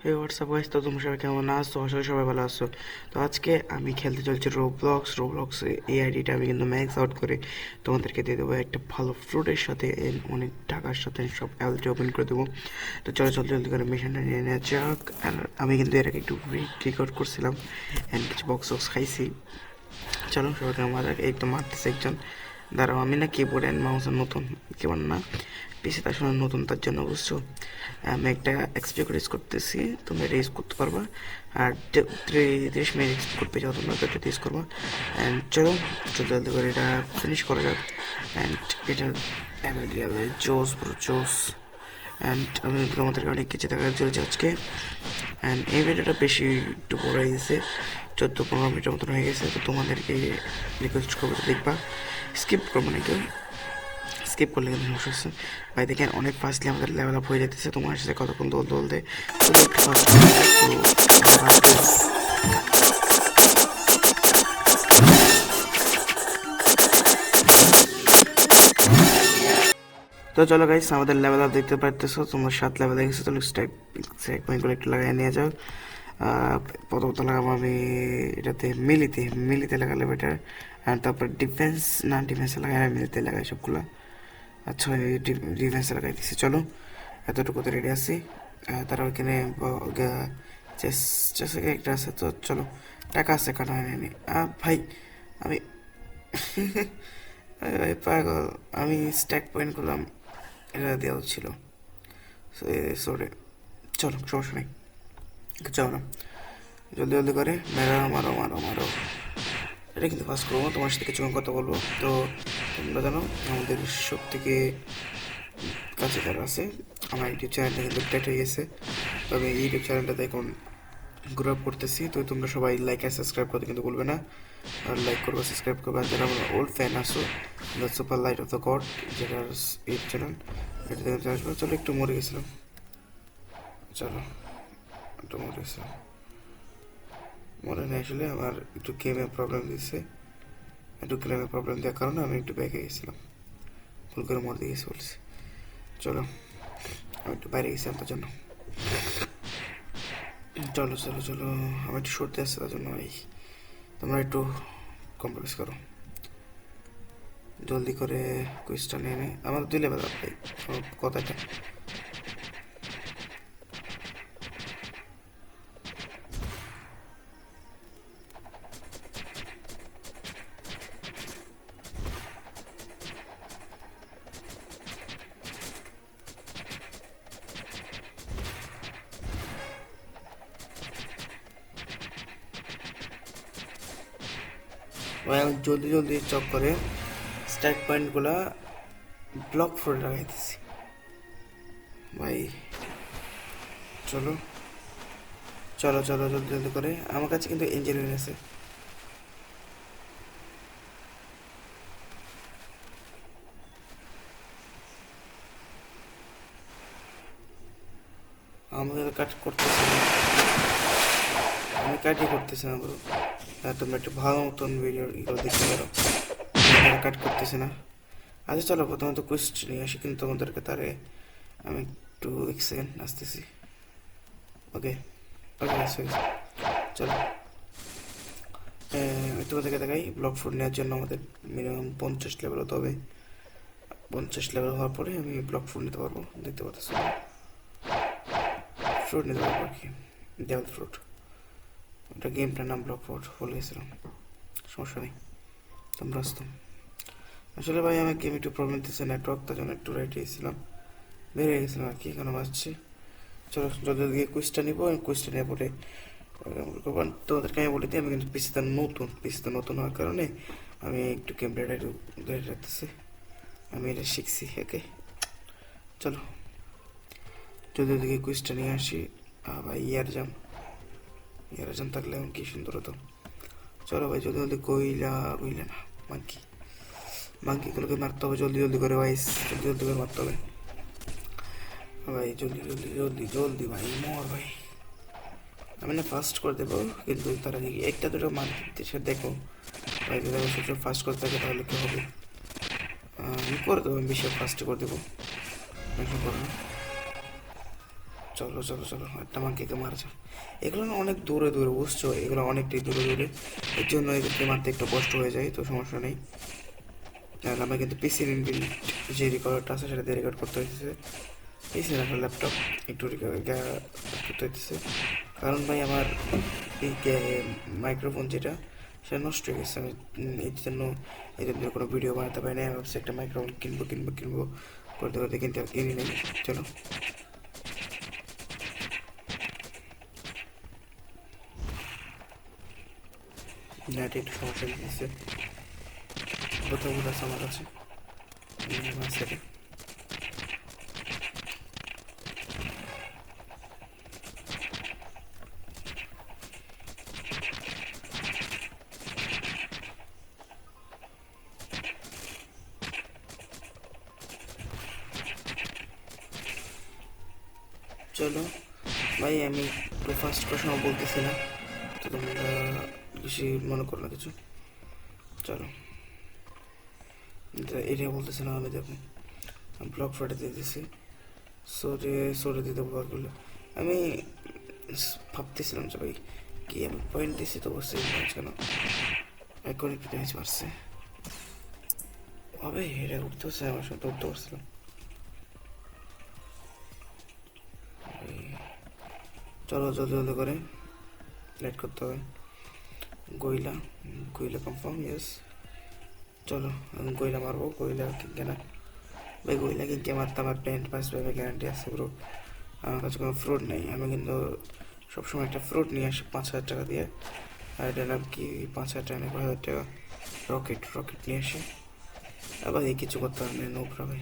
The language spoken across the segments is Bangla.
হে হোয়াটসঅ্যাপ গাইস, তো তোমরা সবাই কেমন আছো? আসলে সবাই ভালো আছো। তো আজকে আমি খেলতে চলছি রোবলক্স এই আইডিটা আমি কিন্তু ম্যাক্স আউট করে তোমাদেরকে দিয়ে দেবো একটা ভালো ফ্রুটের সাথে and অনেক টাকার সাথে সব অ্যালটি ওপেন করে দেবো। তো চলো জলদি জলদি করে মিশনটা নিয়ে নেওয়া যাক। আর আমি কিন্তু এর আগে একটু রেকর্ড করছিলাম অ্যান্ড কিছু বক্স খাইছি। চলো সবাইকে আমার একদম মারতেছে একজন। দাঁড়াও, আমি না কিবোর্ড অ্যান্ড মাউসের নতুন, কিবোর্ড না পিসিতে আসলে নতুন, তার জন্য বুঝছো আমি একটা এক্সপি রেস করতেছি, তোমরা রেস করতে পারবা। আর 30 মিনিট এক্সপি করতে যাও তোমরা, তো রেস করবা। অ্যান্ড চলো জলদি জলদি করে এটা ফিনিশ করা যাক। অ্যান্ড এটা জোস পুরো জোস। অ্যান্ড আমি তোমাদেরকে অনেক কিছু দেখা চলেছে আজকে। অ্যান্ড এই ভিডিওটা বেশি একটু বড় হয়ে গেছে, 14-15 মিনিটের মতন হয়ে গেছে। তো তোমাদেরকে রিকোয়েস্ট করবো দেখবা, স্কিপ করবো না কেউ, স্কিপ করলে কিন্তু সমস্যা হচ্ছে। ভাই দেখেন অনেক ফাস্টলি আমাদের লেভেল আপ হয়ে যেতেছে তোমার সাথে কতক্ষণ দলতে তো একটু ফাস্ট তো চলো গাইস, আমাদের লেভেল আপ দেখতে পারতেছো তোমরা, 7 লেভেল দেখেছো। তাহলে স্ট্রাইক পয়েন্টগুলো একটু লাগাই নিয়ে যাও। প্রথমত লাগাবো আমি এটাতে মিলিতে লাগালে বেটার। আর তারপর ডিফেন্সে লাগাই না, মিলিতে লাগাই সবগুলো। আচ্ছা ডিফেন্সে লাগাই দিছি। চলো এতটুকুতে রেডি আছি। তারা ওইখানে চেস একটা আছে, তো চলো টাকা আছে কাটা হয়নি। ভাই আমি ভাই পাগল, আমি স্ট্যাক পয়েন্ট করলাম, এটা দেওয়া ছিল। সরি, চলো সমস্যা নেই, চলো জলদি জলদি করে মেরা মারো মারো মারো। এটা কিন্তু ফার্স্ট করবো, তোমার সাথে কিছুক্ষণ কথা বলবো। তো তোমরা জানো আমাদের সব থেকে কাছে যারা আছে, আমার ইউটিউব চ্যানেলটা কিন্তু আপডেট হয়ে গেছে। তবে ইউটিউব চ্যানেলটাতে এখন গ্রো আপ করতেছি। তো তোমরা সবাই লাইক আর সাবস্ক্রাইব করতে কিন্তু ভুলবে না। আর লাইক করবো, সাবস্ক্রাইব করবো। আর যারা আমার ওল্ড ফ্যান আসো, the super light off the god যেটা ইউটিউব চ্যানেল, এটা দেখতে আসবো। চলো একটু মরে গেছিলাম, চলো একটু মরে গেছিলাম, মনে নেই আসলে আমার একটু গেমে প্রবলেম দিচ্ছে। একটু গেমে প্রবলেম দেওয়ার কারণে আমি একটু ব্যাকে গেছিলাম, ভুল করে মরে গেছি বলছি। চলো আমি একটু বাইরে গেছিলাম তার জন্য। চলো চলো চলো, আমি একটু সরতে আসছে তার জন্য। ভাই তোমরা একটু কম্প্রোমাইজ করো, জলদি করে কুইজটা নিয়ে নে। আমার 2 লেভেল আপ ভাই, কথাটা ভাই। আমি জলদি জলদি চক করে স্ট্যাক পয়েন্টগুলা ব্লক ফোর লাগাই দিছি ভাই। চলো চলো চলো জলদি জলদি করে, আমার কাছে কিন্তু ইঞ্জিনিয়ার আছে। আমাদের কাট করতেছে না, আমি কাটই করতেছি না ব্রো। হ্যাঁ তোমরা একটু ভালো মতন ভিডিও দেখতে পারো, কাট করতেছে না। আচ্ছা চলো প্রথমত কুইস্ট নিয়ে আসি, কিন্তু তোমাদেরকে তারে আমি একটু 1 সেকেন্ড আসতেছি। ওকে ওকে চলো। আমি তোমাদেরকে দেখাই, ব্লক ফ্রুট নেওয়ার জন্য আমাদের মিনিমাম 50 লেভেল হতে হবে। 50 লেভেল হওয়ার পরে আমি ব্লক ফ্রুট নিতে পারবো। দেখতে পাচ্ছ ফ্রুট নিতে পারবো আর কি, ডেভেল ফ্রুট। ওটা গেমটার নাম ব্লক ফ্রুট, ভুলে গেছিলাম, সমস্যা নেই, তোমরা আসতাম। আসলে ভাই আমার গেম একটু প্রবলেম দিচ্ছে নেটওয়ার্ক, তার জন্য একটু রাইট গেছিলাম, বেরিয়ে গেছিলাম আর কি, এখানে আসছে। চলো যদি গিয়ে কুইজটা নিবো, কুইজটা নিয়ে পরে তোমাদেরকে আমি বলে দিই, আমি কিন্তু পিসিতে নতুন হওয়ার কারণে আমি একটু গেম ধরে রাখতেছি, আমি এটা শিখছি। ওকে চলো যদি ওদিকে কুইজটা নিয়ে আসি। ভাই ইয়ার জাম থাকলে এখন কি সুন্দর হতো। চলো ভাই জলদি জলদি কইলে না মাংকিগুলোকে মারতে হবে জলদি জলদি করে ভাই, জলদি জলদি করে মারতে হবে ভাই, জলদি জলদি জলদি জলদি ভাই মর ভাই। আমি না ফাস্ট করে দেবো, কিন্তু তার আগে একটা দুটো মারতে দেখো ভাই, যদি আমি সবসময় ফাস্ট করতে থাকে তাহলে কি হবে। আমি করে দেবো, আমি বেশি ফাস্ট করে দেবো, করো না। চলো চলো চলো, একটা মাংকিকে মারা যাক। এগুলো না অনেক দূরে দূরে, বুঝছো, এগুলো অনেকটাই দূরে দূরে, এর জন্য এদেরকে মারতে একটু কষ্ট হয়ে যায়, তো সমস্যা নেই। আর আমার কিন্তু পিসি ইনবিল্ট যে রেকর্ডটা আছে সেটা দিয়ে রেকর্ড করতে হইতেছে, পিসি না ল্যাপটপ একটু করতে হইতেছে, কারণ ভাই আমার এই মাইক্রোফোন যেটা সেটা নষ্ট হয়ে গেছে। আমি এই জন্য কোনো ভিডিও বানাতে পারি না। আমি ভাবছি একটা মাইক্রোফোন কিনবো করতে করতে কিন্তু কিনি নেই। চলো, নেট একটু সমস্যা দিচ্ছে, বোতলগুলো আছে আমার কাছে, সেটা চলো ভাই, আমি একটু ফার্স্ট প্রশ্ন বলতেছিলাম, তো তোমরা বেশি মনে করো না কিছু। চলো, এটা বলতেছিলাম আমি, দেখো ব্লক ফটো দিয়ে দিছি, সরে দিতে বললো। আমি ভাবতেছিলাম যে ভাই কি আমি পয়েন্ট দিছি, তো অবশ্যই কেন এখন একটু ড্যামেজ মারছে হবে, এটা উঠতে পারছে, আমার সাথে উঠতে পারছিলাম। চলো জলদি জলদি করে লেট করতে হবে। গইলা গইলা কনফার্ম, ইয়েস। চলো আমি গইলা মারবো, গইলা কিনকে না ভাই, গইলা কিনকে মারতে আমার প্যান্ট পাস পাবে গ্যারান্টি আছে ব্রো। আমার কাছে কোনো ফ্রুট নেই, আমি কিন্তু সবসময় একটা ফ্রুট নিয়ে আসি 5,000 টাকা দিয়ে, আর এটা নাম কি 5,000 টাকা না 5,000 টাকা, রকেট নিয়ে আসি। আবার এই কিছু করতে পারবে না নোবরা ভাই,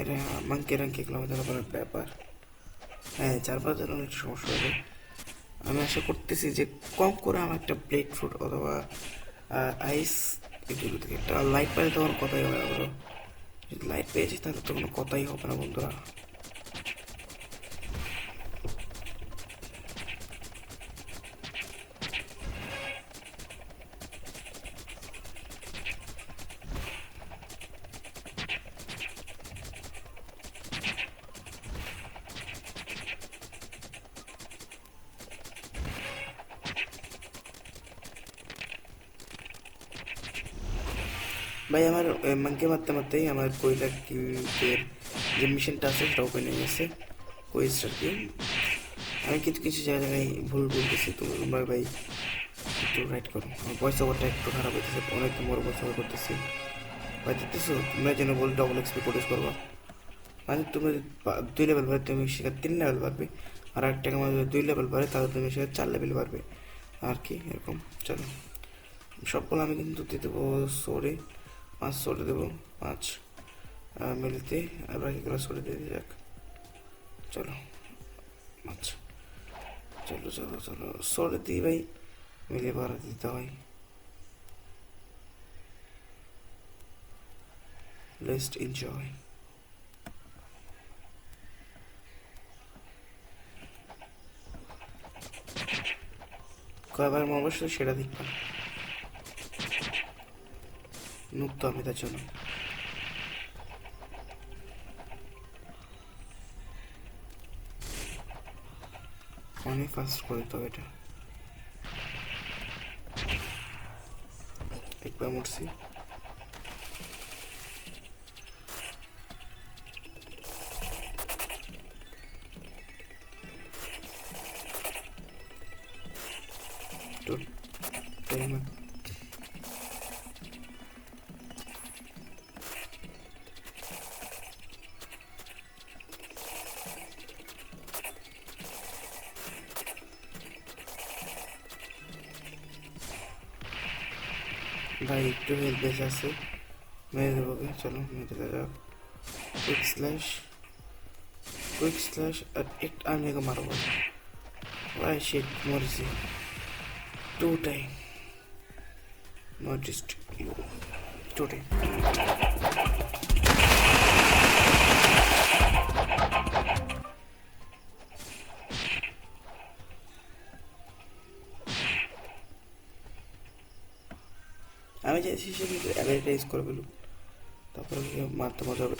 এটা মাংকে রাঙ্কি এগুলো আমাদের কোনো ব্যাপার। হ্যাঁ, 4-5 জন অনেক সমস্যা হবে। আমি আশা করতেছি যে কম করে আমার একটা ব্লেড ফ্রুট অথবা আইস এগুলো থেকে একটা লাইট পাইলে তো কোনো কথাই হবে না বলো। যদি লাইট পেয়েছি তাহলে তো কোনো কথাই হবে না বন্ধুরা। ভাই আমার মাংকে মারতে মারতেই আমার কয়লা কিংকের যে মিশনটা আছে সেটা ওপেন হয়ে গেছে, কোয়েস্ট আর কি। আমি কিছু কিছু জায়গায় ভুল বলতেছি, তো তোমরা ভাই একটু রাইট করো। আমার ভয়েস ওভারটা একটু খারাপ হইতেছে, অনেক বড় ভয়েস ওভার করতেছি ভাই, দেখতেছো তোমরা যেন বল ডবল এক্সপি প্রডিউস করবা, মানে তুমি 2 লেভেল বাড়ে তুমি সেখানে 3 লেভেল পারবে, আর একটা আমার যদি 2 লেভেল বাড়ে তাহলে তুমি সেখানে 4 লেভেল পারবে আর কি এরকম। চলো সবগুলো আমি কিন্তু দিয়ে দেবো সোরে, 5 সোরে দেবো, 5 মিলিতে, আর বাকিগুলো সোরে দিয়ে দিয়ে যাক। চলো আচ্ছা, চলো চলো চলো সোরে দিই ভাই, মিলিয়ে ভাড়া দিতে হয়। Let's enjoy. কয়বার অবশ্য সেটা দেখবা, মুক্ত আমি তার জন্য। অনেক ফাস্ট করে তো এটা, একবার মরছি। টাইম ভাই, একটু হেল্প বেঁচে আছে, মেরে দেবো কে, চলো মেরে দেওয়া যাক। কুইক স্ল্যাশ আর একটু আমি একে মারবো ভাই, শিট মরেছি 2 time, not just you, 2 time. আমি চাইছি সে কিন্তু অ্যাভারেজ করে ফেলুক, তারপরে মারতে মজা হবে।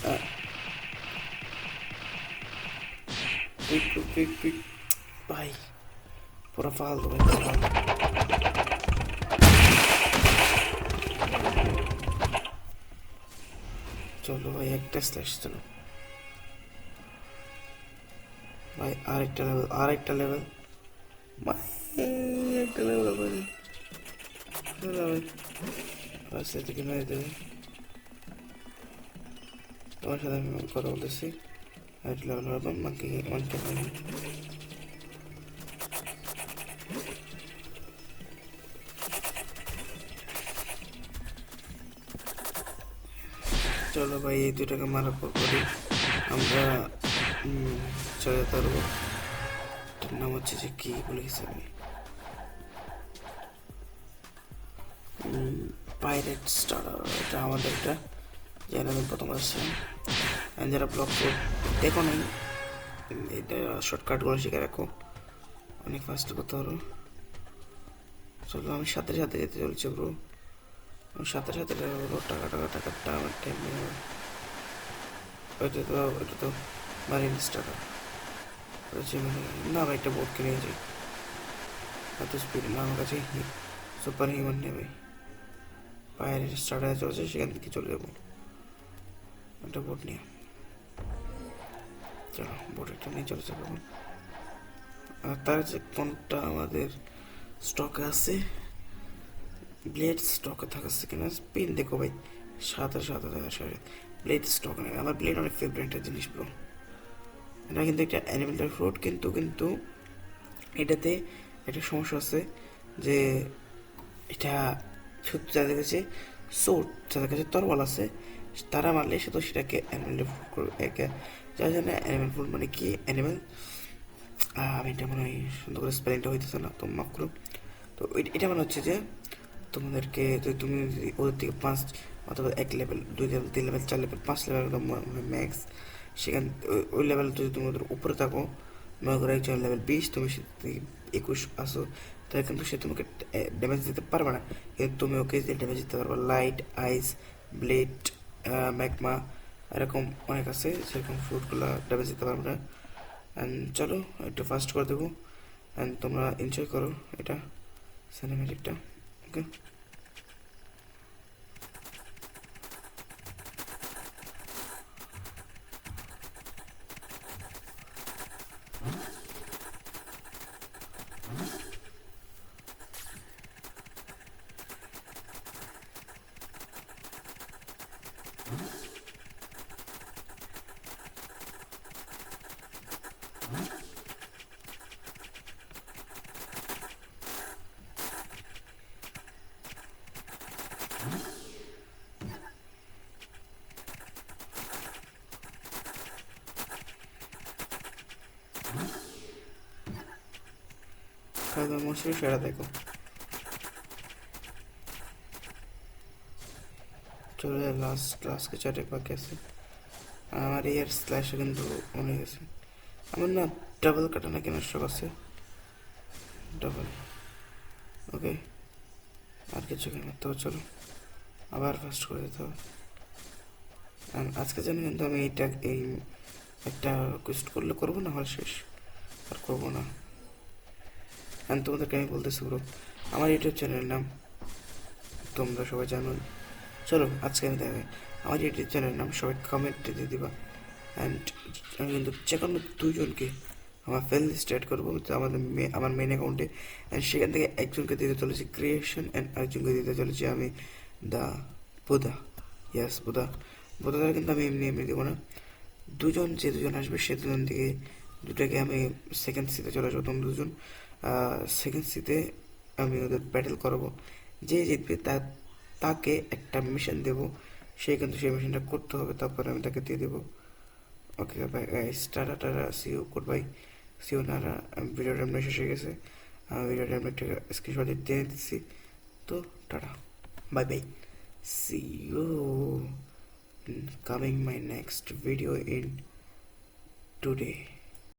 কুইক ভাই, পুরো ফালতু ভাই, পুরো ফালতু। চলো ভাই, একটা স্ল্যাশ, চলো ভাই, আরেকটা লেভেল ভাই, একটা লেভেল ভাই, চলো ভাই, রাস্তা থেকে মেরে দেবে। তোমার সাথে আমি কথা বলতেছি, আরেকটা লেভেল হবে, মাকে পাই। চলো ভাই, এই দুটাকে মারার পর করি আমরা চলে যেতে পারবো। এটার নাম হচ্ছে যে কি বলে গেছি আমি, পাইরেট স্টার। এটা আমাদের একটা যেন আমি প্রথম আসছিলাম, যারা ব্লগ দেখো নাই, এটা শর্টকাটগুলো শিখে রাখো, অনেক ফাস্ট করতে পারো। চলো আমি সাথে সাথে যেতে চলছি ব্রো, আমি সাথে সাথে টাকাটা আমার টাইম নেই। ওইটা তো মারিনিস টাকা না ভাই, একটা বোট কিনে যাই, এত স্পিড না আমার কাছে, সুপার হিউম্যান নেবে। পায়ের স্টার্টার চলছে, সেখান থেকে চলে যাবো একটা বোট নিয়ে। চলো বোট একটা নিয়ে চলে যাবো। আর তার যে কোনটা আমাদের স্টকে আছে, ব্লেড স্টকে থাকাচ্ছে কিনা স্পিন দেখো ভাই, 7,000 ব্লেড স্টক নেই। আমার ব্লেড অনেক ফেভারিট একটা জিনিস ব্রো, এটা কিন্তু একটা অ্যানিমেল ফ্রুট, কিন্তু এটাতে একটা সমস্যা আছে যে এটা সত্যি যাদের কাছে সোট, যাদের কাছে তরবাল আছে, তারা মারলে সে তো সেটাকে অ্যানিমেল ফ্রুট করবে। যার জন্য অ্যানিমেল ফ্রুট মানে কি অ্যানিমেল, আমি এটা মনে হয় সুন্দর করে স্পেলিংটা হইতেছে না, তো মাফ করো। তো এটা মনে হচ্ছে যে তোমাদেরকে তুমি যদি ওদের থেকে 5 অথবা 1 level, 2 level, 3 level, 4 level, 5 level max, সেখান ওই লেভেল যদি তুমি ওদের উপরে থাকো, মনে করো একজন লেভেল 20, তুমি 21 আসো, তাহলে কিন্তু সে তোমাকে ড্যামেজ দিতে পারবে না, কিন্তু তুমি ওকে যে ড্যামেজ দিতে পারবে। লাইট, আইস, ব্লেড, ম্যাগমা, এরকম অনেক আছে, সেরকম ফ্রুটগুলো ড্যামেজ দিতে পারবে না। অ্যান্ড চলো একটু ফাস্ট করে দেবো, অ্যান্ড তোমরা এনজয় করো এটা সিনেমেটিকটা, ওকে। খাওয়া দাওয়া মশলা সেরা দেখো, চলে লাস্ট কিছু একটা বাকি আছে। আমার এয়ার স্ল্যাশ কিন্তু অনেক আছে, আমার না ডাবল কাটা না কেনার শখ আছে, ডাবল, ওকে। আর কিছু কেন তো চলো আবার ফাস্ট করে দিতে হবে। আজকে জানি কিন্তু আমি এই একটা কোয়েস্ট করলে করবো, না হলে শেষ আর করবো না। আমি তোমাদেরকে আমি বলতেছি ব্রো, আমার ইউটিউব চ্যানেলের নাম তোমরা সবাই জানো। চলো আজকে আমি দেখে আমার ইউটিউব চ্যানেলের নাম সবাই কমেন্টে দিয়ে দিবা। অ্যান্ড আমি কিন্তু যে কোনো 2 জনকে আমার ফ্রেন্ড লিস্ট অ্যাড করবো, তো আমার মেন অ্যাকাউন্টে, অ্যান্ড সেখান থেকে একজনকে দিতে চলেছি ক্রিয়েশন, অ্যান্ড আরেকজনকে দিতে চলেছি আমি দ্য বুদা। ইয়াস, বুদা দ্বারা কিন্তু আমি এমনি দেবো না, যে দুজন আসবে সে দুজন থেকে দুটাকে আমি সেকেন্ড সিতে চলে আসবো, তোমরা দুজন সেকেন্ড সিতে আমি ওদের ব্যাটেল করাবো। যে জিতবে তাকে একটা মিশন দেবো, সে কিন্তু সেই মিশনটা করতে হবে, তারপরে আমি তাকে দিয়ে দেবো। Okay bye guys, tata, see you, goodbye, see you নারা। ভিডিওটা এমনি শেষ হয়ে গেছে, ভিডিওটা এমনি একটা স্ক্রিনশট দিয়ে দিচ্ছি, তো tata, bye, see you, coming my next video in today.